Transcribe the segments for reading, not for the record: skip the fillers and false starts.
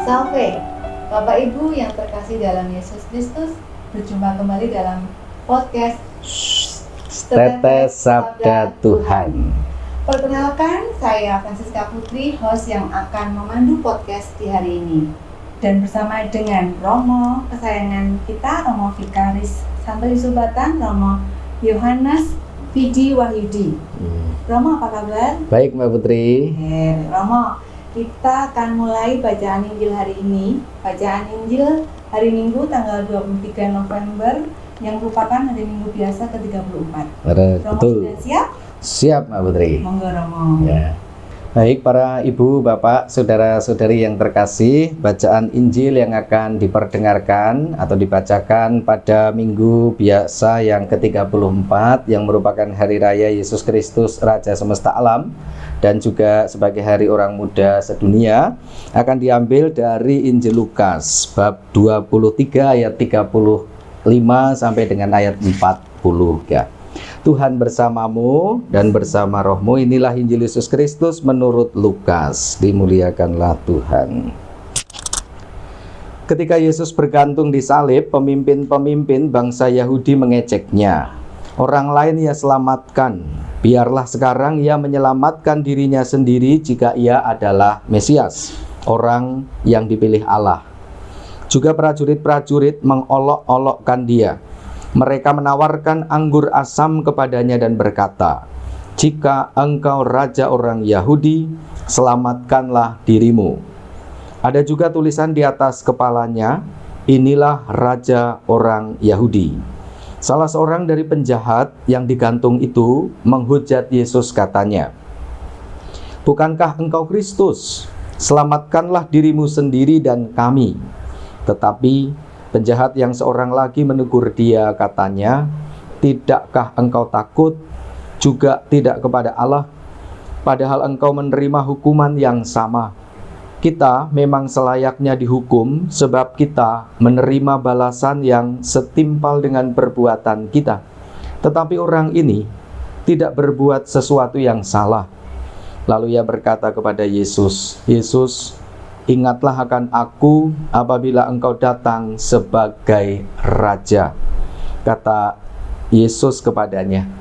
Salve, Bapak Ibu yang terkasih dalam Yesus Kristus, berjumpa kembali dalam podcast Tetes Sabda Tuhan. Perkenalkan, saya Francisca Putri, host yang akan memandu podcast di hari ini. Dan bersama dengan Romo kesayangan kita, Romo Vikaris Santo Yusubatan, Romo Yohanes Vidi Wahyudi. Romo, apa kabar? Baik Mbak Putri. Romo, kita akan mulai bacaan Injil hari ini. Bacaan Injil hari Minggu tanggal 23 November yang merupakan hari Minggu biasa ke-34. Romo Betul. sudah siap? Siap Mbak Putri. Monggo Romo. Ya. Baik para ibu, bapak, saudara-saudari yang terkasih, bacaan Injil yang akan diperdengarkan atau dibacakan pada Minggu biasa yang ke-34 yang merupakan Hari Raya Yesus Kristus Raja Semesta Alam dan juga sebagai Hari Orang Muda Sedunia akan diambil dari Injil Lukas bab 23 ayat 35 sampai dengan ayat 40 ya. Tuhan bersamamu dan bersama rohmu. Inilah Injil Yesus Kristus menurut Lukas. Dimuliakanlah Tuhan. Ketika Yesus bergantung di salib, pemimpin-pemimpin bangsa Yahudi mengeceknya. Orang lain ia selamatkan. Biarlah sekarang ia menyelamatkan dirinya sendiri jika ia adalah Mesias, orang yang dipilih Allah. Juga prajurit-prajurit mengolok-olokkan dia. Mereka menawarkan anggur asam kepadanya dan berkata, "Jika engkau raja orang Yahudi, selamatkanlah dirimu." Ada juga tulisan di atas kepalanya, "Inilah raja orang Yahudi." Salah seorang dari penjahat yang digantung itu menghujat Yesus, katanya, "Bukankah engkau Kristus? Selamatkanlah dirimu sendiri dan kami." Tetapi penjahat yang seorang lagi menegur dia, katanya, "Tidakkah engkau takut juga tidak kepada Allah, padahal engkau menerima hukuman yang sama? Kita memang selayaknya dihukum sebab kita menerima balasan yang setimpal dengan perbuatan kita. Tetapi orang ini tidak berbuat sesuatu yang salah." Lalu ia berkata kepada Yesus, "Yesus, ingatlah akan aku apabila engkau datang sebagai raja." Kata Yesus kepadanya,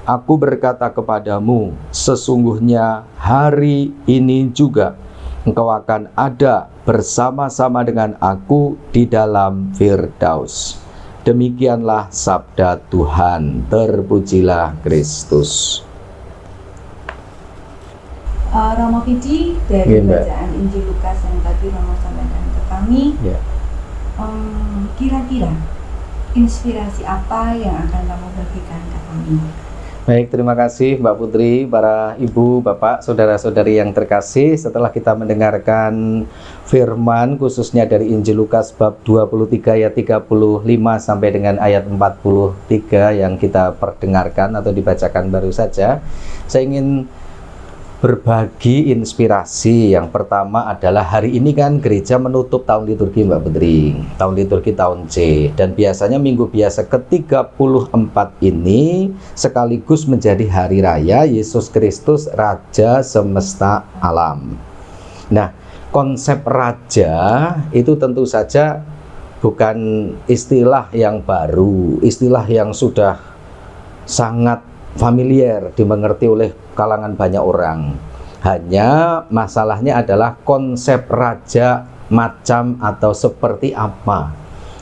"Aku berkata kepadamu, sesungguhnya hari ini juga engkau akan ada bersama-sama dengan aku di dalam Firdaus." Demikianlah sabda Tuhan. Terpujilah Kristus. Romo Vidi, dari bacaan Injil Lukas yang tadi Romo sampaikan ke kami, kira-kira inspirasi apa yang akan kamu bagikan ke kami? Baik, terima kasih Mbak Putri, para ibu, bapak, saudara-saudari yang terkasih. Setelah kita mendengarkan firman khususnya dari Injil Lukas bab 23 ayat 35 sampai dengan ayat 43 yang kita perdengarkan atau dibacakan baru saja, saya ingin berbagi inspirasi. Yang pertama adalah hari ini kan gereja menutup tahun liturgi Mbak Putri, tahun liturgi tahun C, dan biasanya minggu biasa ke-34 ini sekaligus menjadi hari raya Yesus Kristus Raja Semesta Alam. Nah, konsep raja itu tentu saja bukan istilah yang baru, istilah yang sudah sangat familiar dimengerti oleh kalangan banyak orang. Hanya masalahnya adalah konsep raja macam atau seperti apa.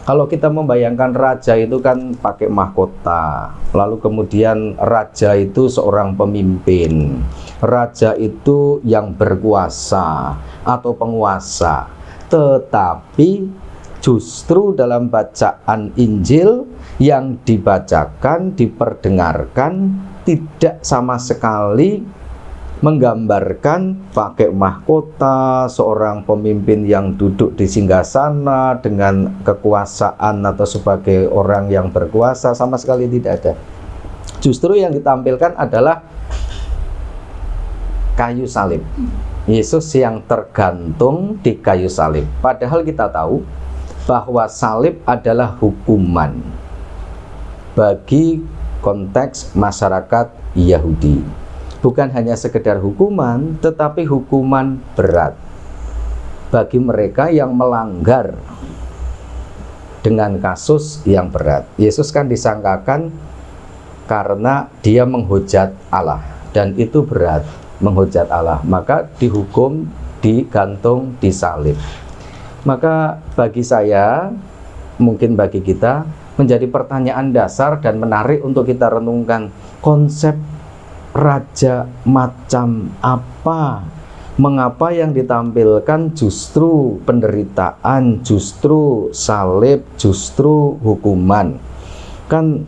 Kalau kita membayangkan raja itu kan pakai mahkota, lalu kemudian raja itu seorang pemimpin, raja itu yang berkuasa atau penguasa. Tetapi justru dalam bacaan Injil yang dibacakan, diperdengarkan, tidak sama sekali menggambarkan pakai mahkota, seorang pemimpin yang duduk di singgasana dengan kekuasaan atau sebagai orang yang berkuasa, sama sekali tidak ada. Justru yang ditampilkan adalah kayu salib. Yesus yang tergantung di kayu salib. Padahal kita tahu bahwa salib adalah hukuman bagi konteks masyarakat Yahudi. Bukan hanya sekedar hukuman, tetapi hukuman berat. bagi mereka yang melanggar dengan kasus yang berat. Yesus kan disangkakan karena dia menghujat Allah, dan itu berat, menghujat Allah, maka dihukum, digantung, disalib. Maka bagi saya, mungkin bagi kita, menjadi pertanyaan dasar dan menarik untuk kita renungkan, konsep raja macam apa? Mengapa yang ditampilkan justru penderitaan, justru salib, justru hukuman? Kan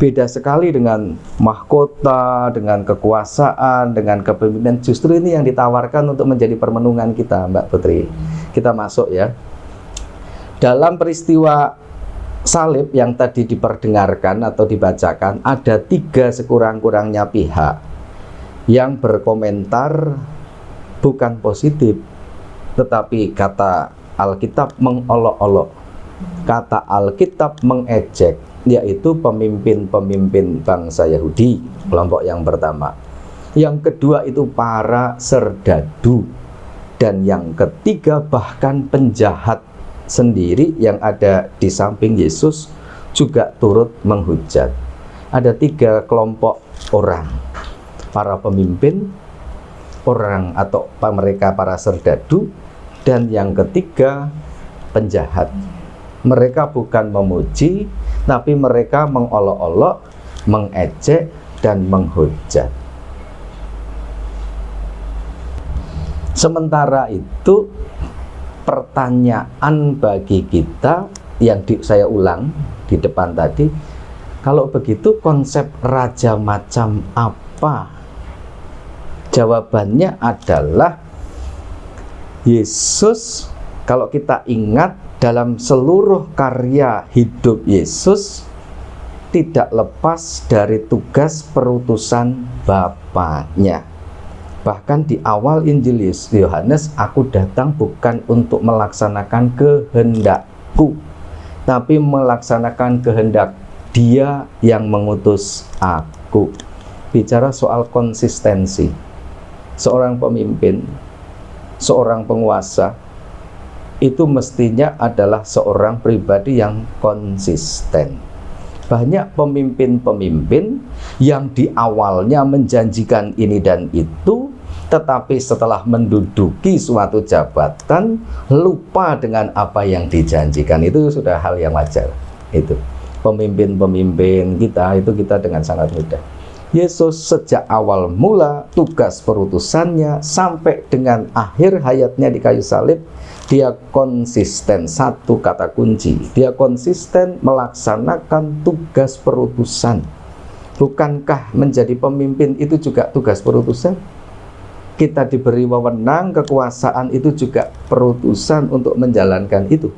beda sekali dengan mahkota, dengan kekuasaan, dengan kepemimpinan. Justru ini yang ditawarkan untuk menjadi permenungan kita, Mbak Putri. Kita masuk ya. Dalam peristiwa salib yang tadi diperdengarkan atau dibacakan, ada 3 sekurang-kurangnya pihak yang berkomentar bukan positif, tetapi kata Alkitab mengolok-olok, kata Alkitab mengejek, yaitu pemimpin-pemimpin bangsa Yahudi, kelompok yang pertama. Yang kedua itu para serdadu, dan yang ketiga bahkan penjahat sendiri yang ada di samping Yesus juga turut menghujat. Ada 3 kelompok orang, para pemimpin, orang atau mereka para serdadu, dan yang ketiga penjahat. Mereka bukan memuji, tapi mereka mengolok-olok, mengejek, dan menghujat. Sementara itu, pertanyaan bagi kita yang saya ulang di depan tadi, kalau begitu konsep raja macam apa? Jawabannya adalah Yesus. Kalau kita ingat dalam seluruh karya hidup Yesus, tidak lepas dari tugas perutusan Bapaknya. Bahkan di awal Injil Yohanes, aku datang bukan untuk melaksanakan kehendakku, tapi melaksanakan kehendak Dia yang mengutus aku. Bicara soal konsistensi. Seorang pemimpin, seorang penguasa, itu mestinya adalah seorang pribadi yang konsisten. Banyak pemimpin-pemimpin yang di awalnya menjanjikan ini dan itu, tetapi setelah menduduki suatu jabatan, lupa dengan apa yang dijanjikan. Itu sudah hal yang wajar. Itu pemimpin-pemimpin kita, itu kita dengan sangat mudah. Yesus sejak awal mula tugas perutusannya sampai dengan akhir hayatnya di kayu salib, dia konsisten. Satu kata kunci, dia konsisten melaksanakan tugas perutusan. Bukankah menjadi pemimpin itu juga tugas perutusan? Kita diberi wewenang, kekuasaan itu juga perutusan untuk menjalankan itu.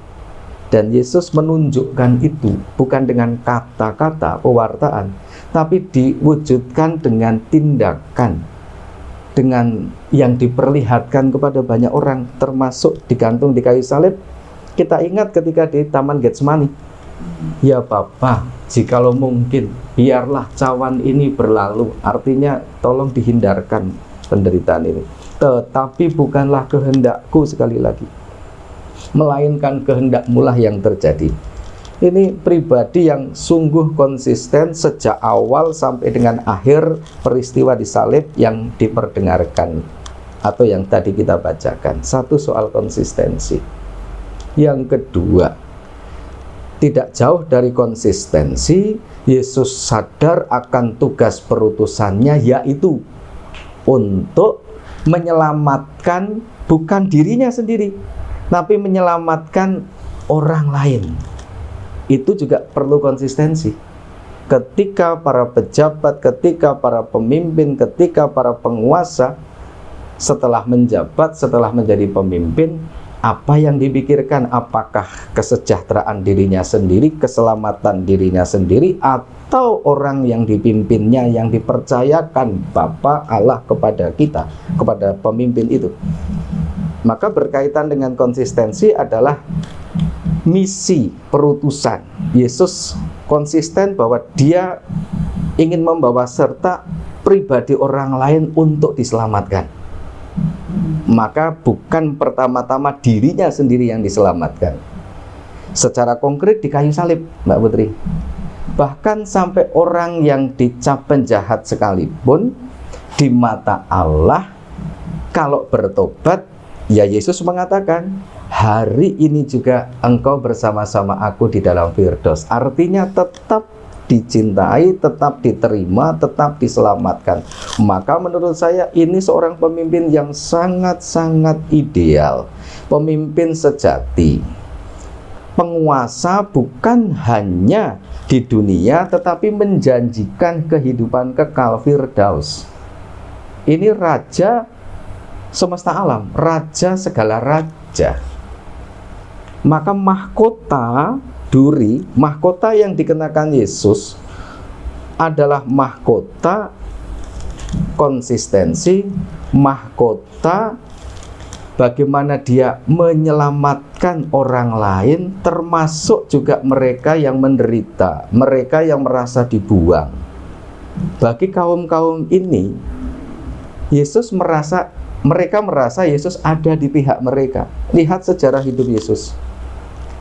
Dan Yesus menunjukkan itu bukan dengan kata-kata pewartaan, tapi diwujudkan dengan tindakan, dengan yang diperlihatkan kepada banyak orang, termasuk digantung di kayu salib. Kita ingat ketika di Taman Getsemani, ya Bapa, jikalau mungkin biarlah cawan ini berlalu, artinya tolong dihindarkan penderitaan ini, tetapi bukanlah kehendakku, sekali lagi, melainkan kehendak-Mu lah yang terjadi. Ini pribadi yang sungguh konsisten sejak awal sampai dengan akhir peristiwa di salib yang diperdengarkan atau yang tadi kita bacakan. Satu, soal konsistensi. Yang kedua, tidak jauh dari konsistensi, Yesus sadar akan tugas perutusannya, yaitu untuk menyelamatkan bukan dirinya sendiri, tapi menyelamatkan orang lain. Itu juga perlu konsistensi. Ketika para pejabat, ketika para pemimpin, ketika para penguasa setelah menjabat, setelah menjadi pemimpin, apa yang dipikirkan? Apakah kesejahteraan dirinya sendiri, keselamatan dirinya sendiri, atau orang yang dipimpinnya, yang dipercayakan Bapa Allah kepada kita, kepada pemimpin itu? Maka berkaitan dengan konsistensi adalah misi perutusan. Yesus konsisten bahwa dia ingin membawa serta pribadi orang lain untuk diselamatkan. maka bukan pertama-tama dirinya sendiri yang diselamatkan. Secara konkret di kayu salib, Mbak Putri. Bahkan sampai orang yang dicap penjahat sekalipun di mata Allah, kalau bertobat, ya Yesus mengatakan, hari ini juga engkau bersama-sama aku di dalam Firdaus. Artinya tetap dicintai, tetap diterima, tetap diselamatkan. Maka menurut saya ini seorang pemimpin yang sangat-sangat ideal, pemimpin sejati, penguasa bukan hanya di dunia tetapi menjanjikan kehidupan kekal Firdaus. Ini raja semesta alam, raja segala raja. Maka mahkota duri, mahkota yang dikenakan Yesus adalah mahkota konsistensi, mahkota bagaimana dia menyelamatkan orang lain, termasuk juga mereka yang menderita, mereka yang merasa dibuang. Bagi kaum-kaum ini, mereka merasa Yesus ada di pihak mereka. Lihat sejarah hidup Yesus.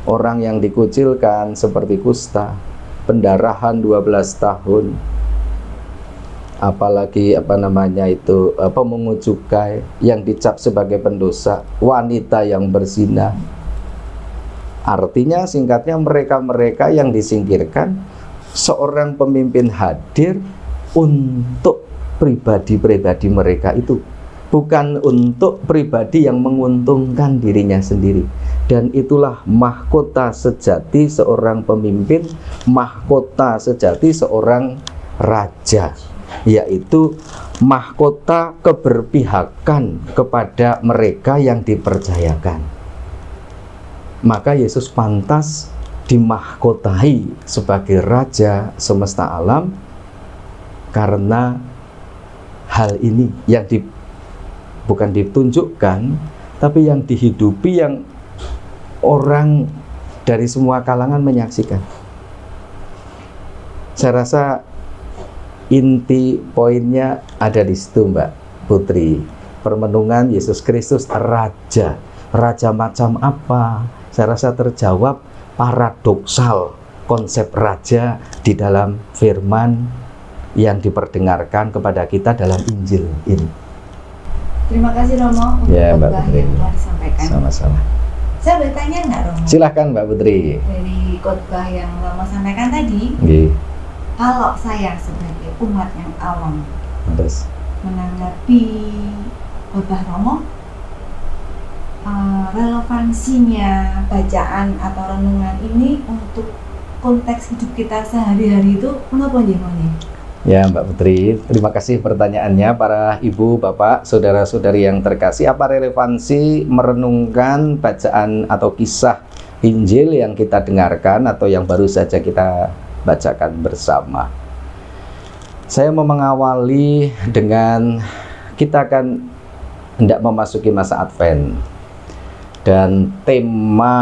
Orang yang dikucilkan seperti kusta, pendarahan 12 tahun, apalagi pemungut cukai yang dicap sebagai pendosa, wanita yang berzina. Artinya singkatnya mereka-mereka yang disingkirkan, seorang pemimpin hadir untuk pribadi-pribadi mereka itu, bukan untuk pribadi yang menguntungkan dirinya sendiri. Dan itulah mahkota sejati seorang pemimpin, mahkota sejati seorang raja, yaitu mahkota keberpihakan kepada mereka yang dipercayakan. Maka Yesus pantas dimahkotai sebagai raja semesta alam, karena hal ini yang bukan ditunjukkan, tapi yang dihidupi, yang orang dari semua kalangan menyaksikan. Saya rasa inti poinnya ada di situ, Mbak Putri. Permenungan Yesus Kristus raja. Raja macam apa? Saya rasa terjawab paradoksal konsep raja di dalam firman yang diperdengarkan kepada kita dalam Injil ini. Terima kasih Romo untuk khotbah yang telah disampaikan. Sama-sama. Saya boleh tanya nggak, Romo? Silahkan Mbak Putri. Dari khotbah yang Romo sampaikan tadi, kalau saya sebagai umat yang awam menanggapi khotbah Romo, relevansinya bacaan atau renungan ini untuk konteks hidup kita sehari-hari itu mengapa nih? Ya Mbak Putri, terima kasih pertanyaannya. Para ibu, bapak, saudara-saudari yang terkasih, apa relevansi merenungkan bacaan atau kisah Injil yang kita dengarkan atau yang baru saja kita bacakan bersama? Saya mau mengawali dengan kita akan hendak memasuki masa Advent. Dan tema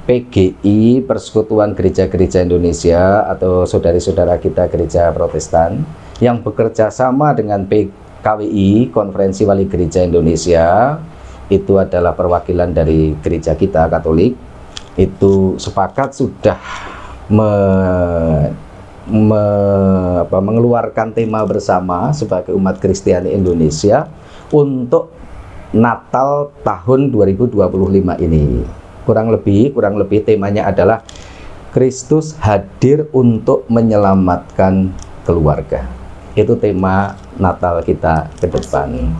PGI, Persekutuan Gereja-Gereja Indonesia, atau saudari-saudara kita Gereja Protestan yang bekerja sama dengan PKWI, Konferensi Wali Gereja Indonesia, itu adalah perwakilan dari gereja kita Katolik, itu sepakat sudah mengeluarkan tema bersama sebagai umat Kristiani Indonesia untuk Natal tahun 2025 ini. Kurang lebih temanya adalah Kristus hadir untuk menyelamatkan keluarga. Itu tema Natal kita ke depan.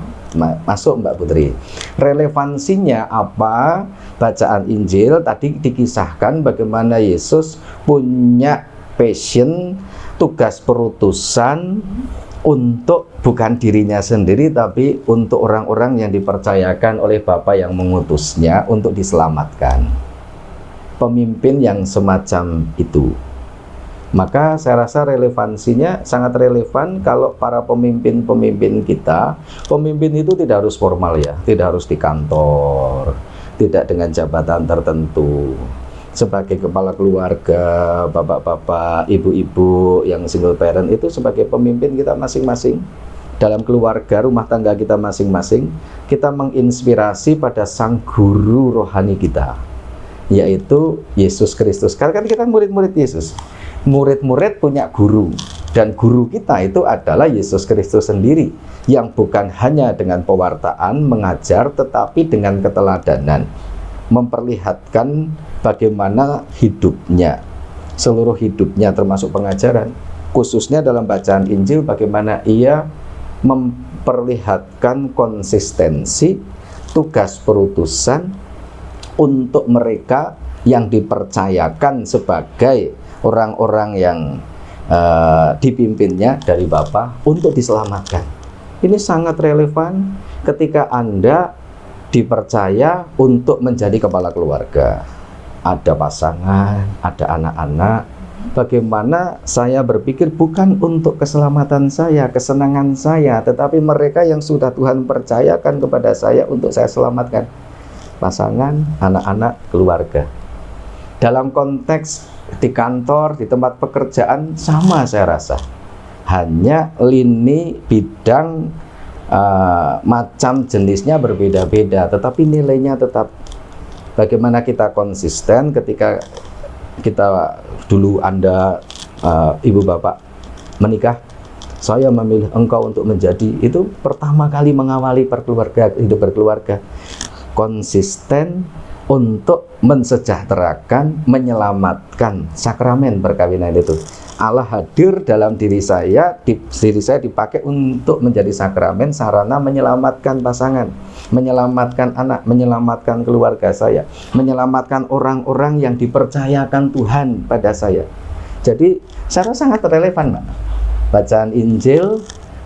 Masuk Mbak Putri. Relevansinya apa? Bacaan Injil tadi dikisahkan bagaimana Yesus punya passion, tugas perutusan untuk bukan dirinya sendiri, tapi untuk orang-orang yang dipercayakan oleh Bapa yang mengutusnya untuk diselamatkan. Pemimpin yang semacam itu. Maka saya rasa relevansinya sangat relevan kalau para pemimpin-pemimpin kita, pemimpin itu tidak harus formal ya, tidak harus di kantor, tidak dengan jabatan tertentu. Sebagai kepala keluarga, bapak-bapak, ibu-ibu yang single parent itu sebagai pemimpin kita masing-masing. dalam keluarga rumah tangga kita masing-masing, kita menginspirasi pada sang guru rohani kita, yaitu Yesus Kristus. Karena kan kita murid-murid Yesus. Murid-murid punya guru, dan guru kita itu adalah Yesus Kristus sendiri, yang bukan hanya dengan pewartaan mengajar, tetapi dengan keteladanan memperlihatkan bagaimana hidupnya, seluruh hidupnya termasuk pengajaran, khususnya dalam bacaan Injil, bagaimana ia memperlihatkan konsistensi tugas perutusan untuk mereka yang dipercayakan sebagai orang-orang yang dipimpinnya dari Bapa untuk diselamatkan. Ini sangat relevan ketika Anda dipercaya untuk menjadi kepala keluarga. Ada pasangan, ada anak-anak. Bagaimana saya berpikir bukan untuk keselamatan saya, kesenangan saya, tetapi mereka yang sudah Tuhan percayakan kepada saya untuk saya selamatkan. Pasangan, anak-anak, keluarga. Dalam konteks di kantor, di tempat pekerjaan, sama saya rasa. Hanya lini, bidang, macam jenisnya berbeda-beda, tetapi nilainya tetap. Bagaimana kita konsisten ketika kita dulu Anda, Ibu Bapak menikah, saya memilih engkau untuk menjadi, itu pertama kali mengawali hidup berkeluarga, konsisten untuk mensejahterakan, menyelamatkan sakramen perkawinan itu. Allah hadir dalam diri saya dipakai untuk menjadi sakramen, sarana menyelamatkan pasangan, menyelamatkan anak, menyelamatkan keluarga saya, menyelamatkan orang-orang yang dipercayakan Tuhan pada saya. Jadi saya rasa sangat relevan, Pak, bacaan Injil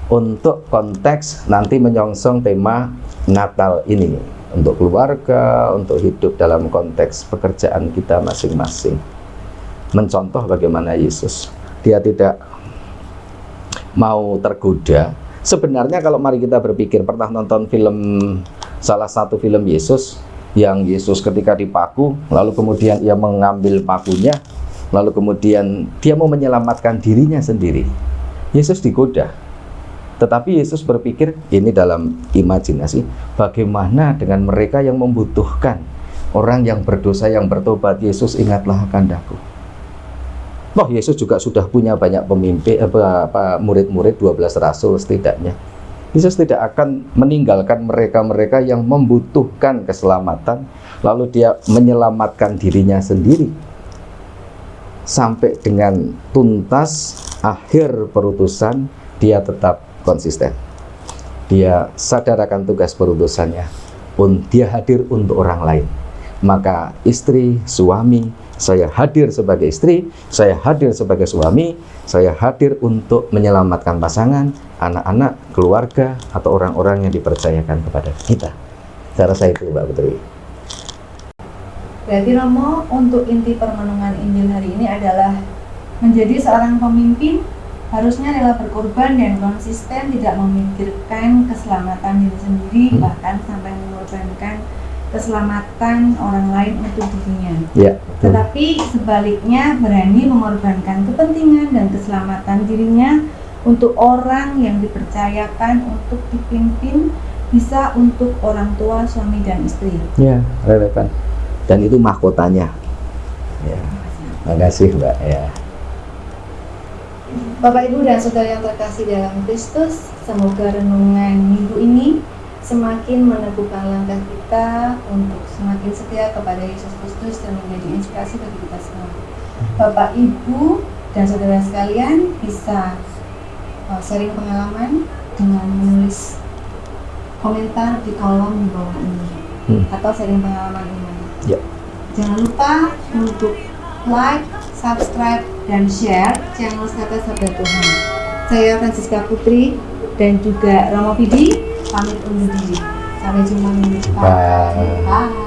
untuk konteks nanti menyongsong tema Natal ini, untuk keluarga, untuk hidup dalam konteks pekerjaan kita masing-masing. Mencontoh bagaimana Yesus, dia tidak mau tergoda. Sebenarnya kalau mari kita berpikir, pernah nonton salah satu film Yesus, yang Yesus ketika dipaku, lalu kemudian ia mengambil pakunya, lalu kemudian dia mau menyelamatkan dirinya sendiri. Yesus digoda, tetapi Yesus berpikir, ini dalam imajinasi, bagaimana dengan mereka yang membutuhkan, orang yang berdosa, yang bertobat. Yesus, ingatlah akanku. Toh Yesus juga sudah punya banyak pemimpin, murid-murid, 12 rasul setidaknya. Yesus tidak akan meninggalkan mereka-mereka yang membutuhkan keselamatan, lalu dia menyelamatkan dirinya sendiri. Sampai dengan tuntas akhir perutusan, dia tetap konsisten. Dia sadar akan tugas perutusannya. Dia hadir untuk orang lain. Maka istri, suami, saya hadir sebagai istri, saya hadir sebagai suami, saya hadir untuk menyelamatkan pasangan, anak-anak, keluarga, atau orang-orang yang dipercayakan kepada kita. Saya rasa itu, Mbak Putri. Berarti Romo, untuk inti permenungan Injil hari ini adalah menjadi seorang pemimpin harusnya rela berkorban dan konsisten, tidak memikirkan keselamatan diri sendiri, bahkan sampai mengorbankan keselamatan orang lain untuk dirinya. Ya, tetapi sebaliknya berani mengorbankan kepentingan dan keselamatan dirinya untuk orang yang dipercayakan untuk dipimpin, bisa untuk orang tua, suami dan istri. Ya, relevan. Dan itu mahkotanya. Ya. Makasih, Mbak. Ya. Bapak, Ibu, dan Saudara yang terkasih dalam Kristus, semoga renungan minggu ini semakin meneguhkan langkah kita untuk semakin setia kepada Yesus Kristus dan menjadi inspirasi bagi kita semua. Bapak, Ibu, dan Saudara sekalian bisa sharing pengalaman dengan menulis komentar di kolom di bawah ini, atau sharing pengalaman ini. Ya. Jangan lupa untuk like, subscribe, dan share channel Kata Sabda Tuhan. Saya Francisca Putri dan juga Romo Vidi pamit undur diri. Sampai jumpa minggu depan. Bye. Bye.